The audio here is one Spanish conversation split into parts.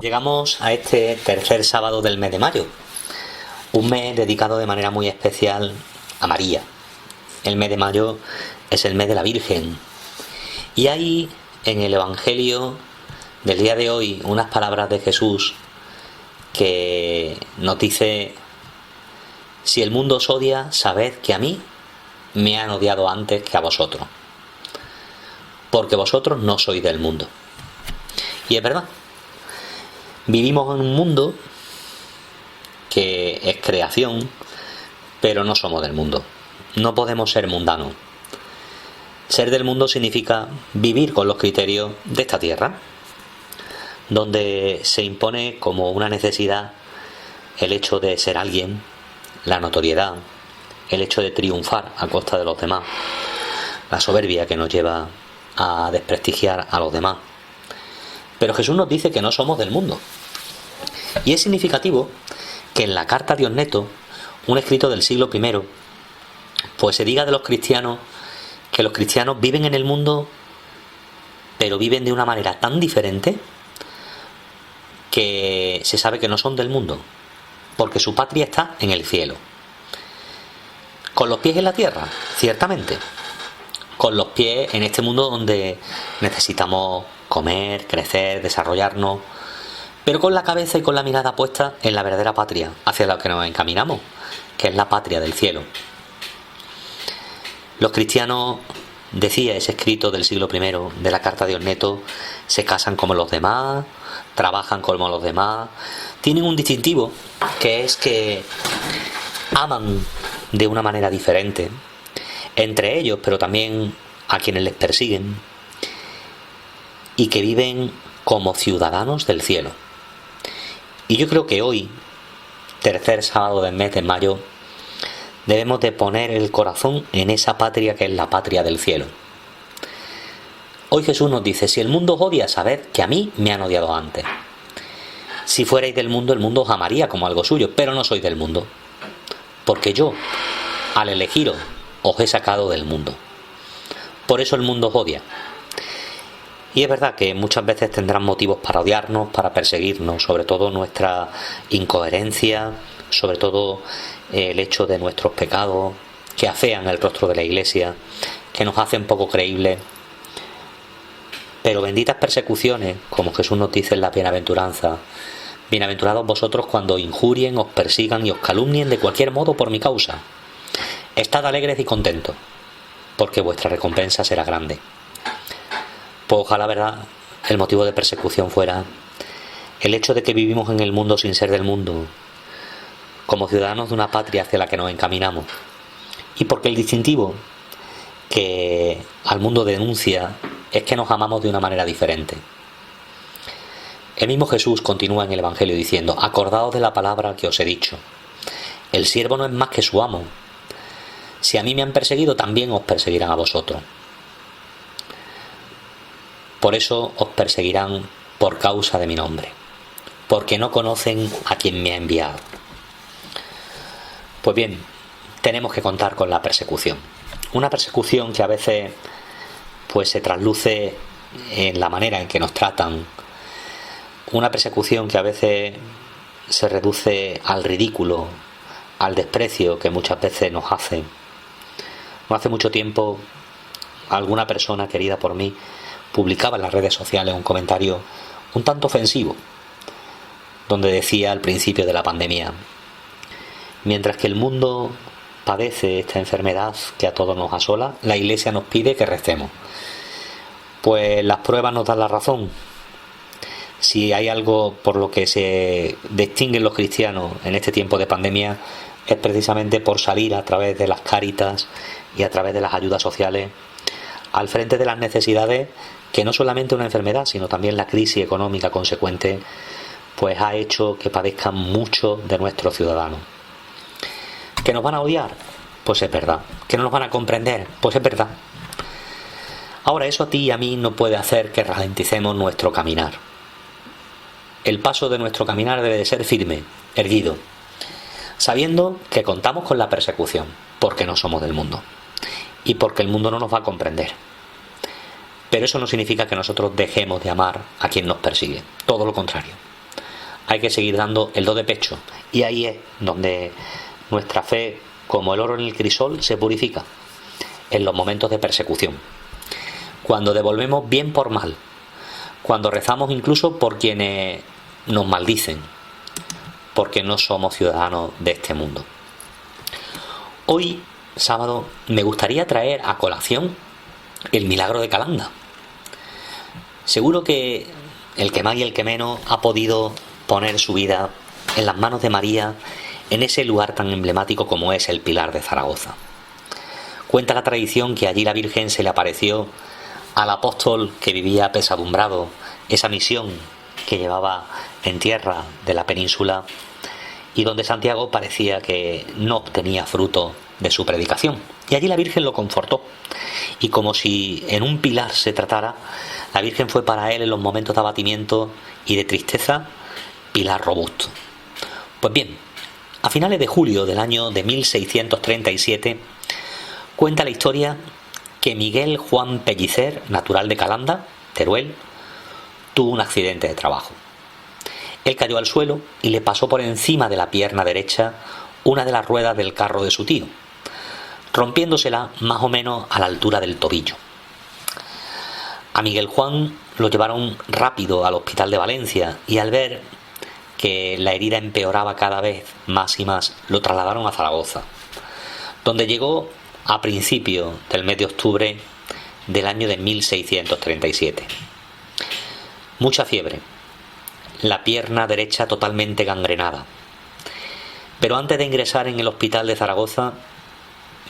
Llegamos a este tercer sábado del mes de mayo, un mes dedicado de manera muy especial a María. El mes de mayo es el mes de la Virgen. Y hay en el Evangelio del día de hoy unas palabras de Jesús que nos dice: si el mundo os odia, sabed que a mí me han odiado antes que a vosotros, porque vosotros no sois del mundo. Y es verdad, vivimos en un mundo que es creación, pero no somos del mundo. No podemos ser mundanos. Ser del mundo significa vivir con los criterios de esta tierra, donde se impone como una necesidad el hecho de ser alguien, la notoriedad, el hecho de triunfar a costa de los demás, la soberbia que nos lleva a desprestigiar a los demás. Pero Jesús nos dice que no somos del mundo. Y es significativo que en la carta de Onneto, un escrito del siglo I, pues se diga de los cristianos que los cristianos viven en el mundo, pero viven de una manera tan diferente que se sabe que no son del mundo, porque su patria está en el cielo. Con los pies en la tierra, ciertamente. Con los pies en este mundo donde necesitamos comer, crecer, desarrollarnos, pero con la cabeza y con la mirada puesta en la verdadera patria hacia la que nos encaminamos, que es la patria del cielo. Los cristianos, decía ese escrito del siglo I de la carta de Onneto, se casan como los demás, trabajan como los demás, tienen un distintivo, que es que aman de una manera diferente entre ellos, pero también a quienes les persiguen, y que viven como ciudadanos del cielo. Y yo creo que hoy, tercer sábado del mes de mayo, debemos de poner el corazón en esa patria que es la patria del cielo. Hoy Jesús nos dice: si el mundo os odia, sabed que a mí me han odiado antes. Si fuerais del mundo, el mundo os amaría como algo suyo, pero no sois del mundo, porque yo, al elegiros, os he sacado del mundo. Por eso el mundo os odia. Y es verdad que muchas veces tendrán motivos para odiarnos, para perseguirnos, sobre todo nuestra incoherencia, sobre todo el hecho de nuestros pecados, que afean el rostro de la Iglesia, que nos hacen poco creíbles. Pero benditas persecuciones, como Jesús nos dice en la bienaventuranza: bienaventurados vosotros cuando injurien, os persigan y os calumnien de cualquier modo por mi causa. Estad alegres y contentos, porque vuestra recompensa será grande. Pues ojalá, ¿verdad?, el motivo de persecución fuera el hecho de que vivimos en el mundo sin ser del mundo, como ciudadanos de una patria hacia la que nos encaminamos, y porque el distintivo que al mundo denuncia es que nos amamos de una manera diferente. El mismo Jesús continúa en el Evangelio diciendo: acordaos de la palabra que os he dicho, el siervo no es más que su amo. Si a mí me han perseguido, también os perseguirán a vosotros. Por eso os perseguirán por causa de mi nombre, porque no conocen a quien me ha enviado. Pues bien, tenemos que contar con la persecución. Una persecución que a veces pues se trasluce en la manera en que nos tratan. Una persecución que a veces se reduce al ridículo, al desprecio que muchas veces nos hacen. No hace mucho tiempo, alguna persona querida por mí publicaba en las redes sociales un comentario un tanto ofensivo, donde decía al principio de la pandemia: mientras que el mundo padece esta enfermedad que a todos nos asola, la Iglesia nos pide que recemos. Pues las pruebas nos dan la razón. Si hay algo por lo que se distinguen los cristianos en este tiempo de pandemia, es precisamente por salir a través de las Cáritas y a través de las ayudas sociales al frente de las necesidades que no solamente una enfermedad, sino también la crisis económica consecuente, pues ha hecho que padezcan muchos de nuestros ciudadanos. ¿Que nos van a odiar? Pues es verdad. ¿Que no nos van a comprender? Pues es verdad. Ahora, eso a ti y a mí no puede hacer que ralenticemos nuestro caminar. El paso de nuestro caminar debe de ser firme, erguido, sabiendo que contamos con la persecución, porque no somos del mundo y porque el mundo no nos va a comprender. Pero eso no significa que nosotros dejemos de amar a quien nos persigue, todo lo contrario. hay que seguir dando el do de pecho. Y ahí es donde nuestra fe, como el oro en el crisol, se purifica, en los momentos de persecución. Cuando devolvemos bien por mal, cuando rezamos incluso por quienes nos maldicen, porque no somos ciudadanos de este mundo. Hoy, sábado, me gustaría traer a colación el milagro de Calanda. Seguro que el que más y el que menos ha podido poner su vida en las manos de María en ese lugar tan emblemático como es el Pilar de Zaragoza. Cuenta la tradición que allí la Virgen se le apareció al apóstol que vivía apesadumbrado, esa misión que llevaba en tierra de la península y donde Santiago parecía que no obtenía fruto de su predicación. Y allí la Virgen lo confortó. Y como si en un pilar se tratara, la Virgen fue para él en los momentos de abatimiento y de tristeza, pilar robusto. Pues bien, a finales de julio del año de 1637, cuenta la historia que Miguel Juan Pellicer, natural de Calanda, Teruel, tuvo un accidente de trabajo. Él cayó al suelo y le pasó por encima de la pierna derecha una de las ruedas del carro de su tío, rompiéndosela más o menos a la altura del tobillo. A Miguel Juan lo llevaron rápido al hospital de Valencia y al ver que la herida empeoraba cada vez más y más, lo trasladaron a Zaragoza, donde llegó a principios del mes de octubre del año de 1637. Mucha fiebre, la pierna derecha totalmente gangrenada. Pero antes de ingresar en el hospital de Zaragoza,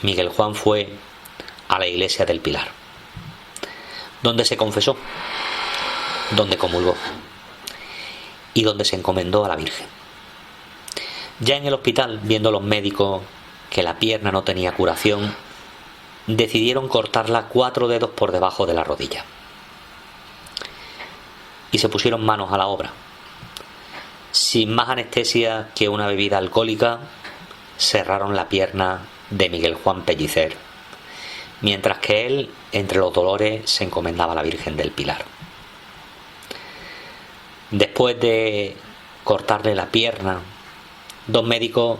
Miguel Juan fue a la iglesia del Pilar, donde se confesó, donde comulgó y donde se encomendó a la Virgen. Ya en el hospital, viendo los médicos que la pierna no tenía curación, decidieron cortarla 4 dedos por debajo de la rodilla. Y se pusieron manos a la obra. Sin más anestesia que una bebida alcohólica, cerraron la pierna de Miguel Juan Pellicer, mientras que él, entre los dolores, se encomendaba a la Virgen del Pilar. Después de cortarle la pierna, 2 médicos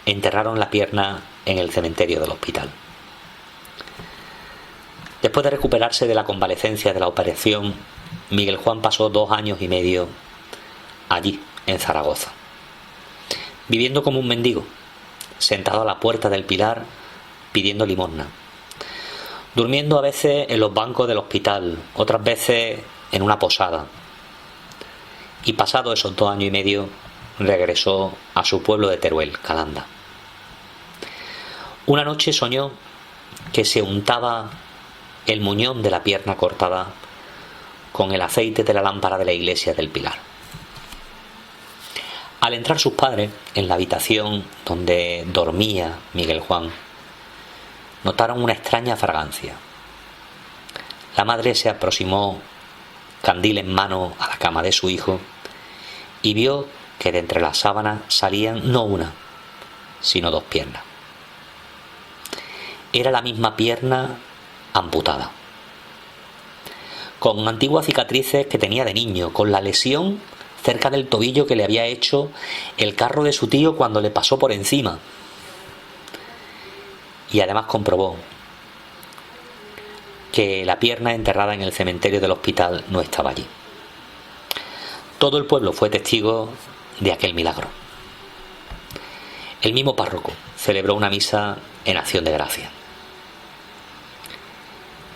enterraron la pierna en el cementerio del hospital. Después de recuperarse de la convalecencia de la operación, Miguel Juan pasó 2 años y medio allí, en Zaragoza, viviendo como un mendigo, sentado a la puerta del Pilar pidiendo limosna, durmiendo a veces en los bancos del hospital, otras veces en una posada. Y pasado esos 2 años y medio, regresó a su pueblo de Teruel, Calanda. Una noche soñó que se untaba el muñón de la pierna cortada con el aceite de la lámpara de la iglesia del Pilar. Al entrar sus padres en la habitación donde dormía Miguel Juan, notaron una extraña fragancia. La madre se aproximó, candil en mano, a la cama de su hijo y vio que de entre las sábanas salían no una, sino 2 piernas. Era la misma pierna amputada, con antiguas cicatrices que tenía de niño, con la lesión cerca del tobillo que le había hecho el carro de su tío cuando le pasó por encima. Y además comprobó que la pierna enterrada en el cementerio del hospital no estaba allí. Todo el pueblo fue testigo de aquel milagro. El mismo párroco celebró una misa en acción de gracia.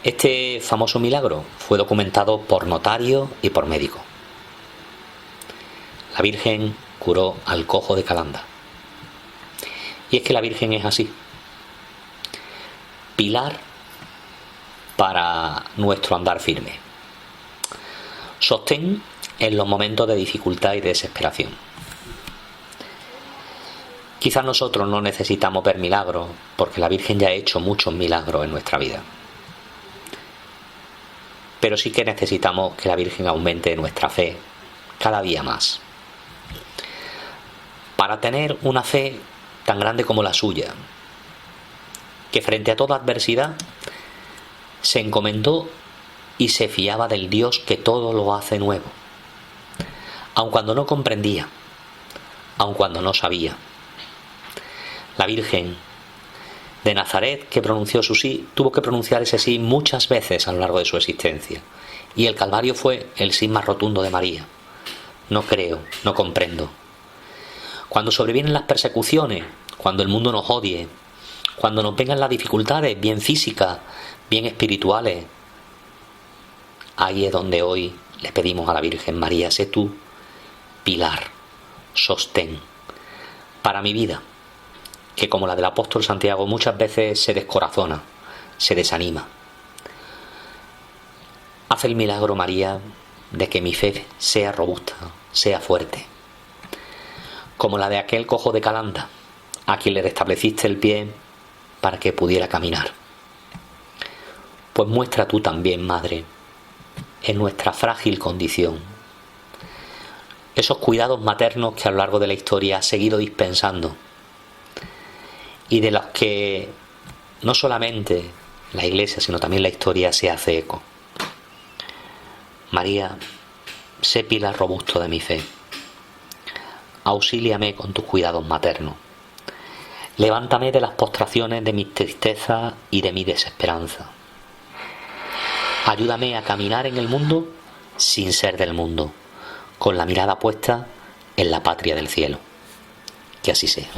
Este famoso milagro fue documentado por notario y por médico. La Virgen curó al cojo de Calanda. Y es que la Virgen es así. Pilar para nuestro andar firme. Sostén en los momentos de dificultad y de desesperación. Quizás nosotros no necesitamos ver milagros, porque la Virgen ya ha hecho muchos milagros en nuestra vida. Pero sí que necesitamos que la Virgen aumente nuestra fe cada día más, para tener una fe tan grande como la suya, que frente a toda adversidad se encomendó y se fiaba del Dios que todo lo hace nuevo, aun cuando no comprendía, aun cuando no sabía. La Virgen de Nazaret, que pronunció su sí, tuvo que pronunciar ese sí muchas veces a lo largo de su existencia. Y el Calvario fue el sí más rotundo de María. No creo, no comprendo. Cuando sobrevienen las persecuciones, cuando el mundo nos odie, cuando nos vengan las dificultades, bien físicas, bien espirituales, ahí es donde hoy le pedimos a la Virgen María, sé tú, pilar, sostén, para mi vida, que como la del apóstol Santiago muchas veces se descorazona, se desanima. Haz el milagro, María, de que mi fe sea robusta, sea fuerte, como la de aquel cojo de Calanda, a quien le restableciste el pie para que pudiera caminar. Pues muestra tú también, Madre, en nuestra frágil condición, esos cuidados maternos que a lo largo de la historia has seguido dispensando y de los que no solamente la Iglesia, sino también la historia se hace eco. María, sé pilar robusto de mi fe. Auxíliame con tus cuidados maternos. Levántame de las postraciones de mis tristezas y de mi desesperanza. Ayúdame a caminar en el mundo sin ser del mundo, con la mirada puesta en la patria del cielo. Que así sea.